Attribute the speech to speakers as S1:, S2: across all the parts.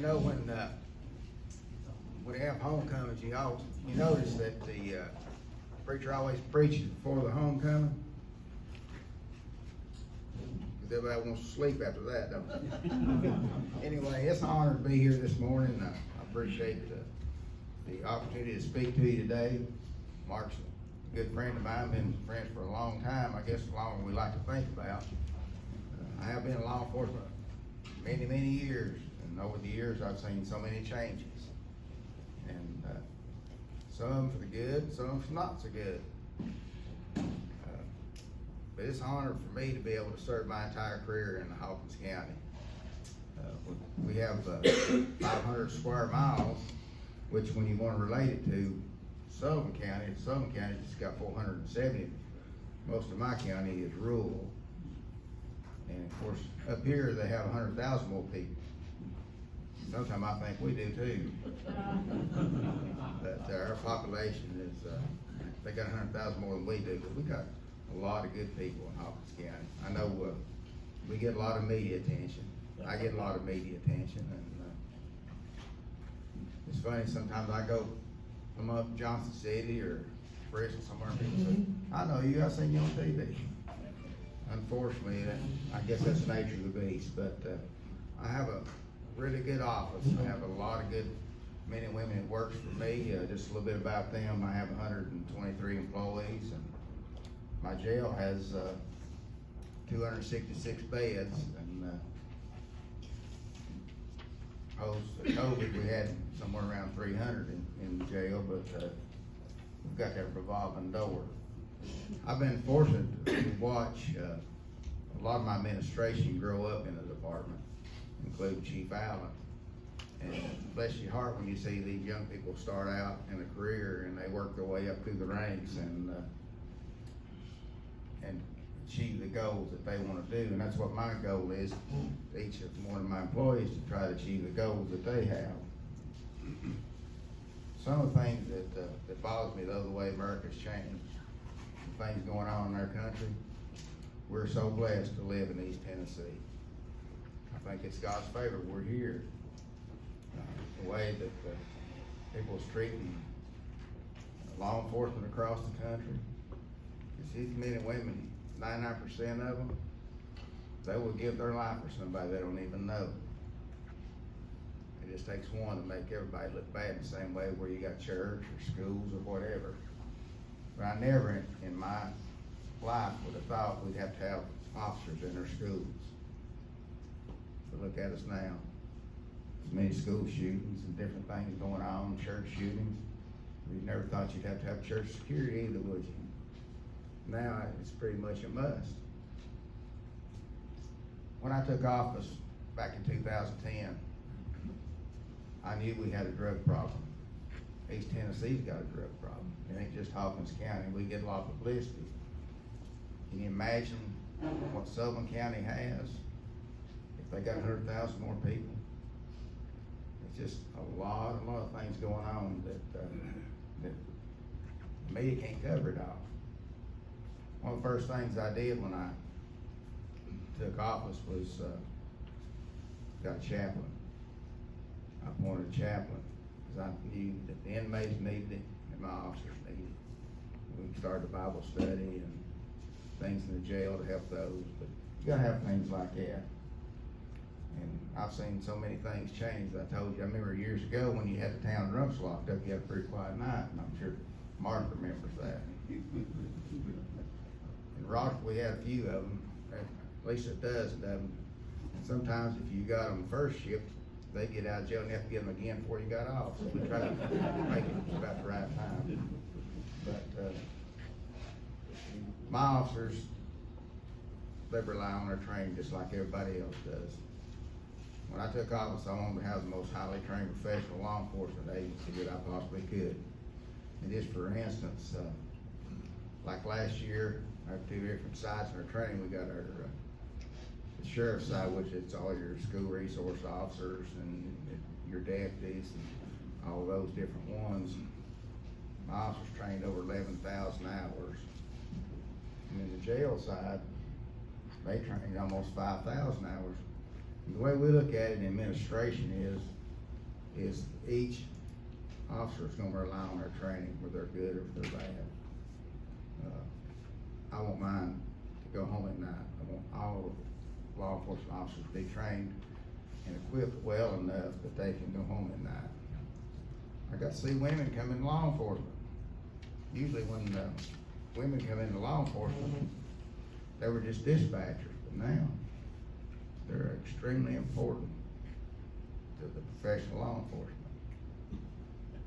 S1: know, when we have homecomings, you notice that the preacher always preaches before the homecoming. Because everybody wants to sleep after that, don't they? Anyway, it's an honor to be here this morning. I appreciate the opportunity to speak to you today. Mark's a good friend of mine, been friends for a long time, I guess as long as we like to think about. I have been in law enforcement many, many years, and over the years I've seen so many changes. And some for the good, some for not so good. But it's an honor for me to be able to serve my entire career in Hawkins County. We have 500 square miles, which when you want to relate it to Sullivan County just got 470. Most of my county is rural. And of course, up here they have 100,000 more people. Sometimes I think we do too. But our population is, they got 100,000 more than we do, but we got a lot of good people in Hawkins County. I know we get a lot of media attention. I get a lot of media attention, and it's funny, sometimes I go from up Johnson City or Bristol somewhere, and people say, I know you, I've seen you on TV. Unfortunately, I guess that's the nature of the beast, but I have a really good office. I have a lot of good men and women that works for me. Just a little bit about them. I have 123 employees, and my jail has 266 beds, and post-COVID we had somewhere around 300 in the jail, but we've got that revolving door. I've been fortunate to watch a lot of my administration grow up in the department, including Chief Allen. And bless your heart when you see these young people start out in a career and they work their way up through the ranks and achieve the goals that they want to do. And that's what my goal is, each of one of my employees, to try to achieve the goals that they have. Some of the things that bothers me, though, the way America's changed, the things going on in our country, we're so blessed to live in East Tennessee. I think it's God's favor we're here. The way that people's treating law enforcement across the country. These men and women, 99% of them, they will give their life for somebody they don't even know. It just takes one to make everybody look bad, the same way where you got church or schools or whatever. But I never in my life would have thought we'd have to have officers in our schools. But look at us now. There's many school shootings and different things going on, church shootings. You never thought you'd have to have church security either, would you? Now it's pretty much a must. When I took office back in 2010, I knew we had a drug problem. East Tennessee's got a drug problem. It ain't just Hawkins County. We get a lot of publicity. Can you imagine what Sullivan County has if they got 100,000 more people? It's just a lot of things going on that the media can't cover it all. One of the first things I did when I took office was got a chaplain. I appointed a chaplain because I knew that the inmates needed it and my officers needed it. We started a Bible study and things in the jail to help those, but you gotta have things like that. And I've seen so many things change. I told you, I remember years ago when you had the town drunks locked up, you had a pretty quiet night, and I'm sure Mark remembers that. In Rock, we had a few of them, at least a dozen of them. And sometimes if you got them first shift, they get out of jail and you have to get them again before you got off. So we try to make it about the right time. But my officers, they rely on their training just like everybody else does. When I took office, I wanted to have the most highly trained professional law enforcement agency that I possibly could. And just for instance, like last year, our two different sides of our training, we got our the sheriff's side, which is all your school resource officers and your deputies and all those different ones. My officers trained over 11,000 hours. And in the jail side, they trained almost 5,000 hours. And the way we look at it in administration is is each officer is gonna rely on their training, whether they're good or if they're bad. I want mine to go home at night. I want all law enforcement officers to be trained and equipped well enough that they can go home at night. I got to see women come into law enforcement. Usually when women come into law enforcement, they were just dispatchers, but now they're extremely important to the professional law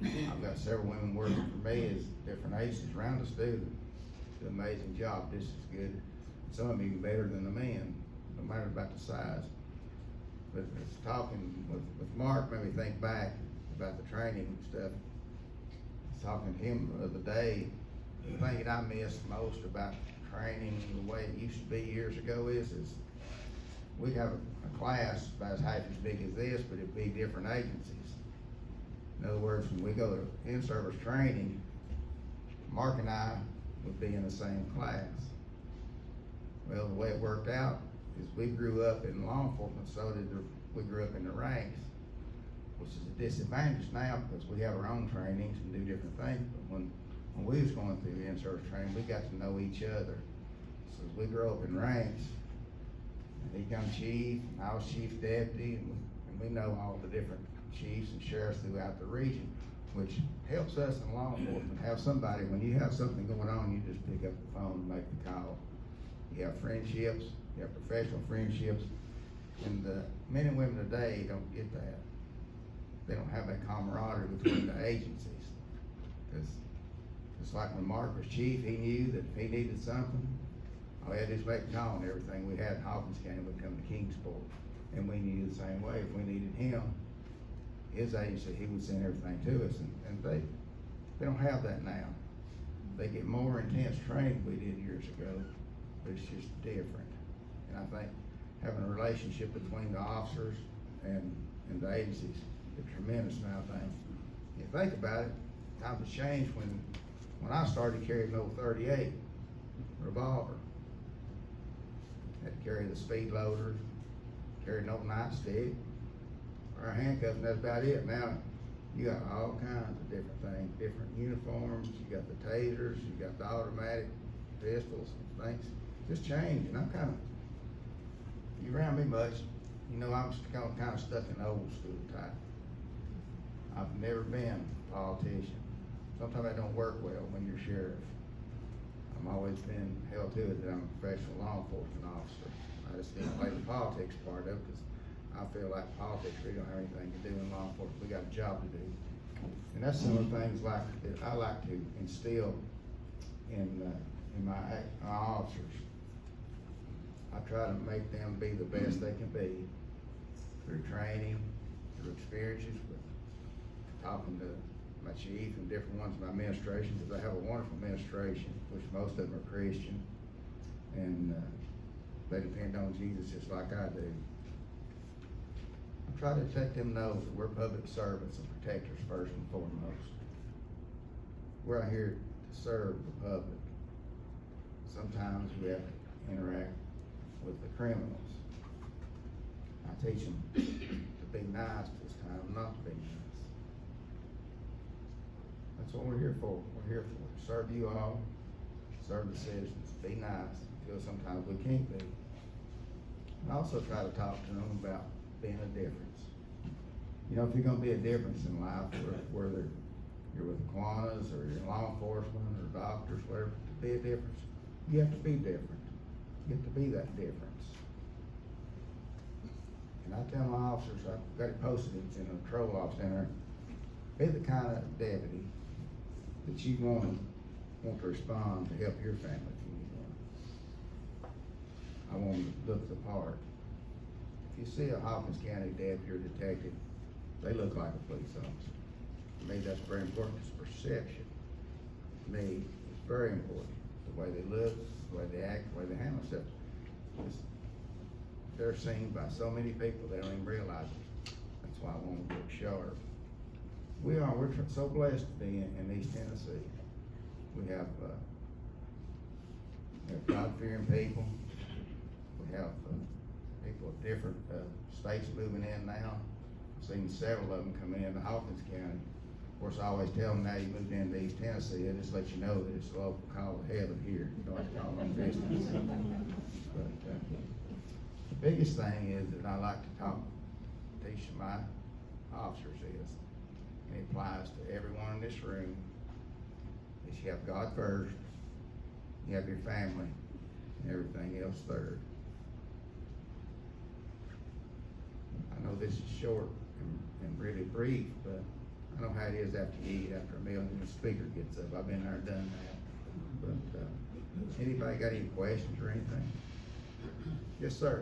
S1: enforcement. I've got several women working for me as different agencies around us do an amazing job, just as good. Some of them even better than the men, no matter about the size. But it's talking with Mark, made me think back about the training and stuff. I was talking to him the other day. The thing that I miss most about training the way it used to be years ago is we'd have a class about half as big as this, but it'd be different agencies. In other words, when we go to in-service training, Mark and I would be in the same class. Well, the way it worked out is we grew up in law enforcement, so we grew up in the ranks, which is a disadvantage now because we have our own trainings and do different things. But when we was going through the in-service training, we got to know each other. So as we grew up in ranks, and he come chief, and I was chief deputy, and we know all the different chiefs and sheriffs throughout the region, which helps us in law enforcement have somebody, when you have something going on, you just pick up the phone and make the call. You have friendships, you have professional friendships, and the men and women today don't get that. They don't have that camaraderie between the agencies. Because it's like when Mark was chief, he knew that if he needed something, all he had to do was make a call, and everything we had in Hawkins County would come to Kingsport. And we knew the same way. If we needed him, his agency, he would send everything to us, and they don't have that now. They get more intense training we did years ago, but it's just different. And I think having a relationship between the officers and the agencies is a tremendous amount of things. You think about it, times have changed. When I started carrying an old .38 revolver, had to carry the speed loaders, carry an old nightstick, or handcuffs, and that's about it. Now, you got all kinds of different things, different uniforms, you got the tasers, you got the automatic pistols, and things just changed. And I'm kind of, you around me much, you know I'm kind of stuck in the old school type. I've never been a politician. Sometimes that don't work well when you're sheriff. I've always been held to it that I'm a professional law enforcement officer. I just didn't play the politics part of it because I feel like politics really don't have anything to do in law enforcement. We got a job to do. And that's some of the things like that I like to instill in my officers. I try to make them be the best they can be through training, through experiences, with talking to my chief and different ones in my administration, because I have a wonderful administration, which most of them are Christian, and they depend on Jesus just like I do. I try to let them know that we're public servants and protectors first and foremost. We're out here to serve the public. Sometimes we have to interact with the criminals. I teach them to be nice this time, not to be nice. That's what we're here for. We're here for serve you all, serve the citizens, be nice until sometimes we can't be. I also try to talk to them about being a difference. You know, if you're gonna be a difference in life, whether you're with the Kiwanis or you're in law enforcement or doctors, whatever, to be a difference, you have to be different. You have to be that difference. And I tell my officers, I've got it posted in a patrol office center, be the kind of deputy that you want to respond to help your family if you need one. I want them to look the part. If you see a Hawkins County deputy or detective, they look like a police officer. To me, that's very important. It's perception. To me, it's very important. The way they look, the way they act, the way they handle themselves. They're seen by so many people, they don't even realize it. That's why I want to look sharp. We're so blessed to be in East Tennessee. We have God-fearing people. We have people of different states moving in now. seen several of them come in Hawkins County. Of course, I always tell them, now you moved into East Tennessee, I just let you know that it's a local call to heaven here. You don't have to call on business. But, the biggest thing is that I like to teach my officers is, and it applies to everyone in this room, is you have God first, you have your family, and everything else third. I know this is short and really brief, but I know how it is after you eat, after a meal, and the speaker gets up. I've been there and done that. But, anybody got any questions or anything? Yes, sir.